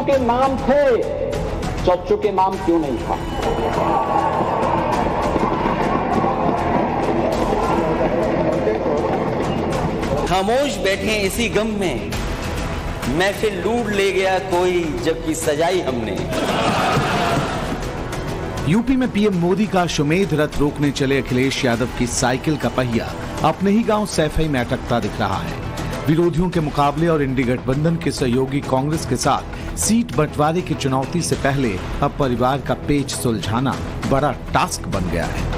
सदस्यों के नाम थे, चच्चू के नाम क्यों नहीं था? खामोश बैठे इसी गम में, महफिल लूट ले गया कोई, जबकि सजाई हमने। यूपी में पीएम मोदी का अश्वमेध रथ रोकने चले अखिलेश यादव की साइकिल का पहिया अपने ही गांव सैफई में अटकता दिख रहा है। विरोधियों के मुकाबले और इंडी गठबंधन के सहयोगी कांग्रेस के साथ सीट बंटवारे की चुनौती से पहले अब परिवार का पेच सुलझाना बड़ा टास्क बन गया है।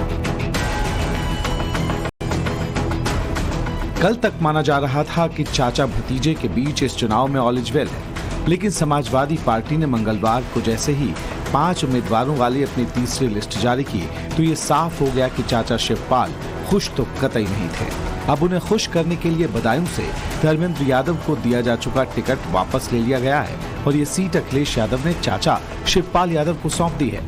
कल तक माना जा रहा था कि चाचा भतीजे के बीच इस चुनाव में ऑल इज वेल है, लेकिन समाजवादी पार्टी ने मंगलवार को जैसे ही 5 उम्मीदवारों वाली अपनी तीसरी लिस्ट जारी की तो ये साफ हो गया कि चाचा शिवपाल खुश तो कतई नहीं थे। अब उन्हें खुश करने के लिए बदायूं से धर्मेंद्र यादव को दिया जा चुका टिकट वापस ले लिया गया है और ये सीट अखिलेश यादव ने चाचा शिवपाल यादव को सौंप दी है।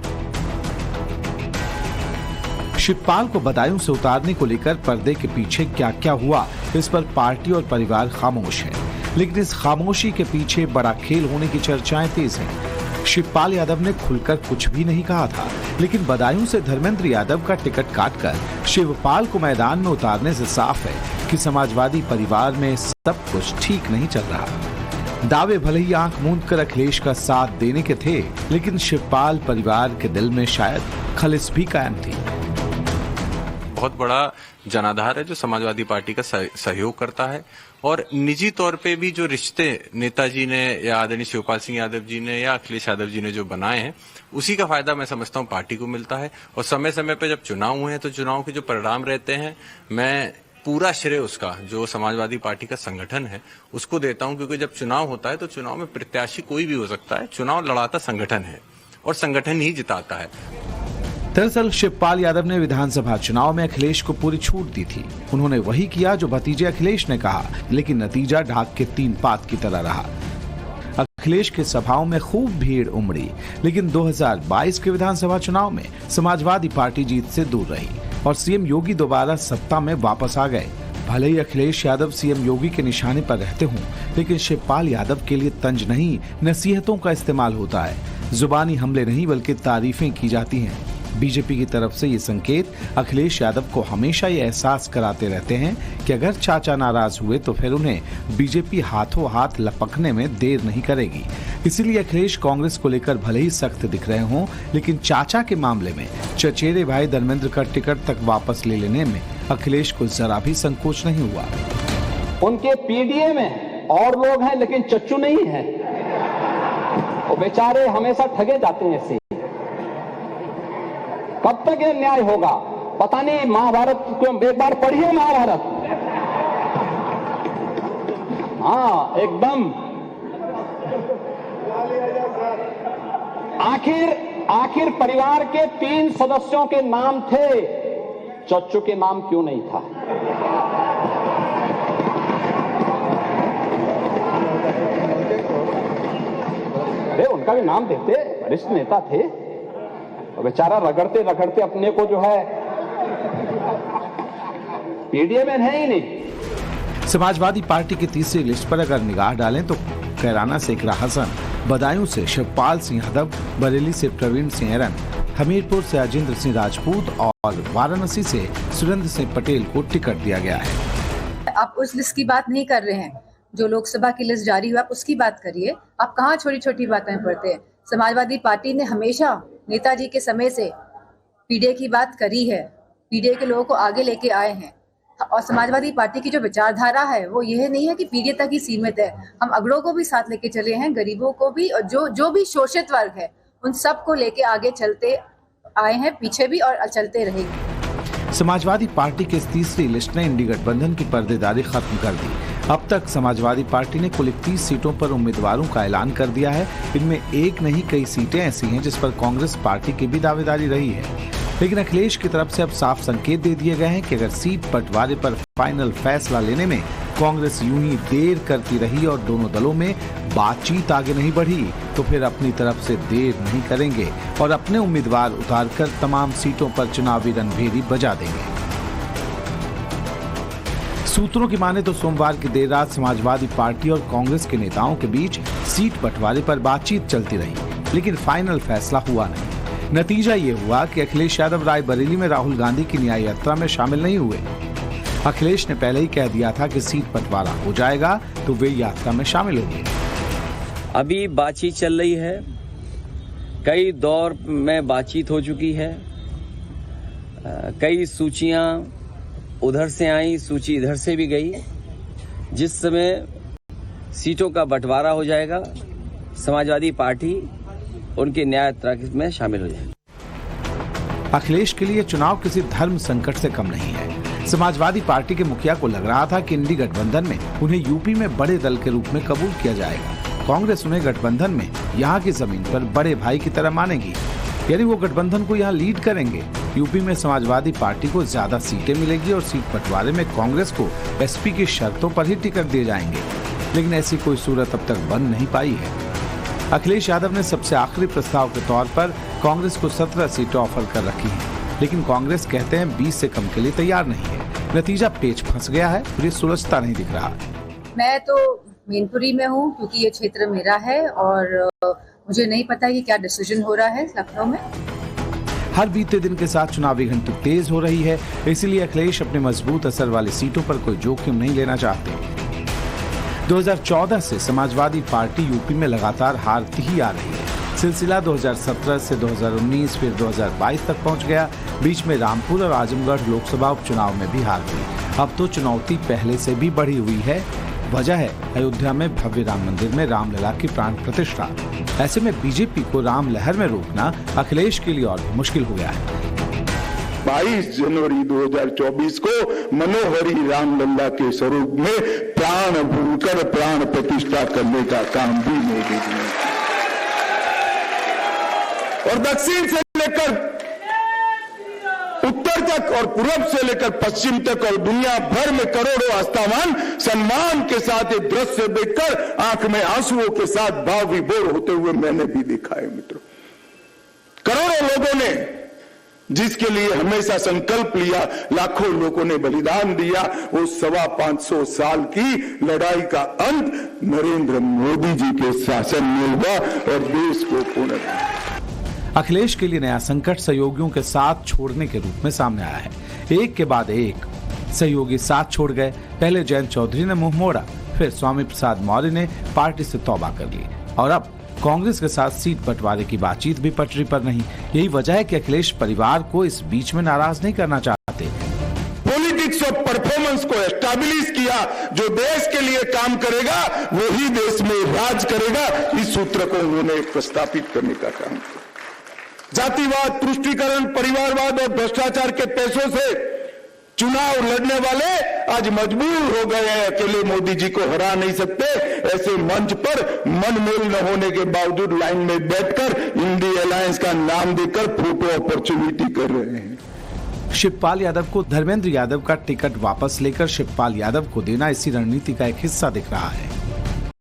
शिवपाल को बदायूं से उतारने को लेकर पर्दे के पीछे क्या क्या हुआ, इस पर पार्टी और परिवार खामोश है, लेकिन इस खामोशी के पीछे बड़ा खेल होने की चर्चाएं तेज हैं। शिवपाल यादव ने खुलकर कुछ भी नहीं कहा था, लेकिन बदायूं से धर्मेंद्र यादव का टिकट काटकर शिवपाल को मैदान में उतारने से साफ है कि समाजवादी परिवार में सब कुछ ठीक नहीं चल रहा। दावे भले ही आंख मूंद कर अखिलेश का साथ देने के थे, लेकिन शिवपाल परिवार के दिल में शायद खलिस भी कायम थी। बहुत बड़ा जनाधार है जो समाजवादी पार्टी का सहयोग करता है और निजी तौर पे भी जो रिश्ते नेताजी ने या आदरणीय शिवपाल सिंह यादव जी ने या अखिलेश यादव जी ने जो बनाए हैं, उसी का फायदा मैं समझता हूं पार्टी को मिलता है। और समय समय पे जब चुनाव हुए हैं तो चुनाव के जो परिणाम रहते हैं, मैं पूरा श्रेय उसका जो समाजवादी पार्टी का संगठन है उसको देता हूं, क्योंकि जब चुनाव होता है तो चुनाव में प्रत्याशी कोई भी हो सकता है, चुनाव लड़ाता संगठन है और संगठन ही जिताता है। दरअसल शिवपाल यादव ने विधानसभा चुनाव में अखिलेश को पूरी छूट दी थी। उन्होंने वही किया जो भतीजे अखिलेश ने कहा, लेकिन नतीजा ढाक के 3 पात की तरह रहा। अखिलेश के सभाओं में खूब भीड़ उमड़ी, लेकिन 2022 के विधानसभा चुनाव में समाजवादी पार्टी जीत से दूर रही और सीएम योगी दोबारा सत्ता में वापस आ गए। भले ही अखिलेश यादव सीएम योगी के निशाने पर रहते हों, लेकिन शिवपाल यादव के लिए तंज नहीं, नसीहतों का इस्तेमाल होता है। जुबानी हमले नहीं बल्कि तारीफें की जाती हैं। बीजेपी की तरफ से ये संकेत अखिलेश यादव को हमेशा ये एहसास कराते रहते हैं कि अगर चाचा नाराज हुए तो फिर उन्हें बीजेपी हाथों हाथ लपकने में देर नहीं करेगी। इसीलिए अखिलेश कांग्रेस को लेकर भले ही सख्त दिख रहे हों, लेकिन चाचा के मामले में चचेरे भाई धर्मेंद्र का टिकट तक वापस ले लेने में अखिलेश को जरा भी संकोच नहीं हुआ। उनके पीडीए में और लोग हैं, लेकिन चच्चू नहीं है। वो बेचारे हमेशा ठगे जाते हैं। ऐसे कब तक ये न्याय होगा पता नहीं। महाभारत क्यों एक बार पढ़िए महाभारत। हाँ एकदम। आखिर परिवार के 3 सदस्यों के नाम थे, चच्चू के नाम क्यों नहीं था? उनका भी नाम देते, वरिष्ठ नेता थे। बेचारा रगड़ते रगड़ते अपने को जो है पीडीए में है ही नहीं। समाजवादी पार्टी की तीसरी लिस्ट पर अगर निगाह डालें तो कैराना से इकरा हसन, बदायूं से शिवपाल सिंह यादव, बरेली से प्रवीण सिंह एरन, हमीरपुर से अजिंद्र सिंह राजपूत और वाराणसी से सुरेंद्र सिंह पटेल को टिकट दिया गया है। आप उस लिस्ट की बात नहीं कर रहे हैं जो लोकसभा की लिस्ट जारी हुआ, आप उसकी बात करिए। आप कहाँ छोटी छोटी बातें पढ़ते हैं। समाजवादी पार्टी ने हमेशा नेताजी के समय से पीडीए की बात करी है, पीडीए के लोगों को आगे लेके आए हैं और समाजवादी पार्टी की जो विचारधारा है वो यह नहीं है कि पीडीए तक ही सीमित है। हम अगड़ों को भी साथ लेके चले हैं, गरीबों को भी, और जो भी शोषित वर्ग है उन सबको लेके आगे चलते आए हैं, पीछे भी और चलते रहेंगे। समाजवादी पार्टी की इस तीसरी लिस्ट ने इंडी गठबंधन की पर्देदारी खत्म कर दी। अब तक समाजवादी पार्टी ने कुल 31 सीटों पर उम्मीदवारों का ऐलान कर दिया है। इनमें एक नहीं कई सीटें ऐसी हैं जिस पर कांग्रेस पार्टी की भी दावेदारी रही है, लेकिन अखिलेश की तरफ से अब साफ संकेत दे दिए गए हैं कि अगर सीट बंटवारे पर फाइनल फैसला लेने में कांग्रेस यूं ही देर करती रही और दोनों दलों में बातचीत आगे नहीं बढ़ी तो फिर अपनी तरफ से देर नहीं करेंगे और अपने उम्मीदवार उतारकर तमाम सीटों पर चुनावी रणभेरी बजा देंगे। सूत्रों की माने तो सोमवार की देर रात समाजवादी पार्टी और कांग्रेस के नेताओं के बीच सीट बंटवारे पर बातचीत चलती रही, लेकिन फाइनल फैसला हुआ नहीं। नतीजा ये हुआ कि अखिलेश यादव रायबरेली में राहुल गांधी की न्याय यात्रा में शामिल नहीं हुए। अखिलेश ने पहले ही कह दिया था कि सीट बंटवारा हो जाएगा तो वे यात्रा में शामिल होंगे। अभी बातचीत चल रही है, कई दौर में बातचीत हो चुकी है, कई सूचियां उधर से आई, सूची इधर से भी गई। जिस समय सीटों का बंटवारा हो जाएगा, समाजवादी पार्टी उनकी न्याय यात्रा में शामिल हो जाएगी। अखिलेश के लिए चुनाव किसी धर्म संकट से कम नहीं है। समाजवादी पार्टी के मुखिया को लग रहा था कि इंडी गठबंधन में उन्हें यूपी में बड़े दल के रूप में कबूल किया जाएगा। कांग्रेस उन्हें गठबंधन में यहाँ की जमीन पर बड़े भाई की तरह मानेगी, यानी वो गठबंधन को यहाँ लीड करेंगे। यूपी में समाजवादी पार्टी को ज्यादा सीटें मिलेगी और सीट बंटवारे में कांग्रेस को एसपी की शर्तों पर ही टिकट दिए जाएंगे, लेकिन ऐसी कोई सूरत अब तक बन नहीं पाई है। अखिलेश यादव ने सबसे आखिरी प्रस्ताव के तौर पर कांग्रेस को 17 सीटें ऑफर कर रखी हैं, लेकिन कांग्रेस कहते हैं 20 से कम के लिए तैयार नहीं है। नतीजा पेच फंस गया है और ये सुलझता नहीं दिख रहा। मैं तो मैनपुरी में हूँ क्योंकि ये क्षेत्र मेरा है और मुझे नहीं पता कि क्या डिसीजन हो रहा है लखनऊ में। हर बीते दिन के साथ चुनावी घंटी तेज हो रही है, इसलिए अखिलेश अपने मजबूत असर वाली सीटों पर कोई जोखिम नहीं लेना चाहते। 2014 से समाजवादी पार्टी यूपी में लगातार हारती ही आ रही है। सिलसिला 2017 से 2019 फिर 2022 तक पहुंच गया। बीच में रामपुर और आजमगढ़ लोकसभा उपचुनाव में भी हार हुई। अब तो चुनौती पहले से भी बढ़ी हुई है। वजह है अयोध्या में भव्य राम मंदिर में रामलला की प्राण प्रतिष्ठा। ऐसे में बीजेपी को राम लहर में रोकना अखिलेश के लिए और भी मुश्किल हो गया है। 22 जनवरी 2024 को मनोहरी रामलला के स्वरूप में प्राण भूलकर प्राण प्रतिष्ठा करने का काम भी मोदी जी ने, और दक्षिण से लेकर उत्तर तक और पूर्व से लेकर पश्चिम तक और दुनिया भर में करोड़ों आस्थावान सम्मान के साथ ये दृश्य देखकर आंख में आंसुओं के साथ भाव विभोर होते हुए मैंने भी देखा है। मित्रों, करोड़ों लोगों ने जिसके लिए हमेशा संकल्प लिया, लाखों लोगों ने बलिदान दिया, वो 525 साल की लड़ाई का अंत नरेंद्र मोदी जी के शासन में हुआ और देश को पुनः। अखिलेश के लिए नया संकट सहयोगियों के साथ छोड़ने के रूप में सामने आया है। एक के बाद एक सहयोगी साथ छोड़ गए। पहले जयंत चौधरी ने मुंह मोड़ा, फिर स्वामी प्रसाद मौर्य ने पार्टी से तौबा कर ली और अब कांग्रेस के साथ सीट बंटवारे की बातचीत भी पटरी पर नहीं। यही वजह है कि अखिलेश परिवार को इस बीच में नाराज नहीं करना चाहते। पॉलिटिक्स ऑफ परफॉर्मेंस को एस्टैब्लिश किया, जो देश के लिए काम करेगा वही देश में राज करेगा, इस सूत्र को उन्होंने प्रस्थापित करने का काम किया। जातिवाद, तुष्टीकरण, परिवारवाद और भ्रष्टाचार के पैसों से चुनाव लड़ने वाले आज मजबूर हो गए हैं, अकेले मोदी जी को हरा नहीं सकते। ऐसे मंच पर मनमेल न होने के बावजूद लाइन में बैठकर इंडी अलायंस का नाम देकर फोटो अपॉर्चुनिटी कर रहे हैं। शिवपाल यादव को धर्मेंद्र यादव का टिकट वापस लेकर शिवपाल यादव को देना इसी रणनीति का एक हिस्सा दिख रहा है।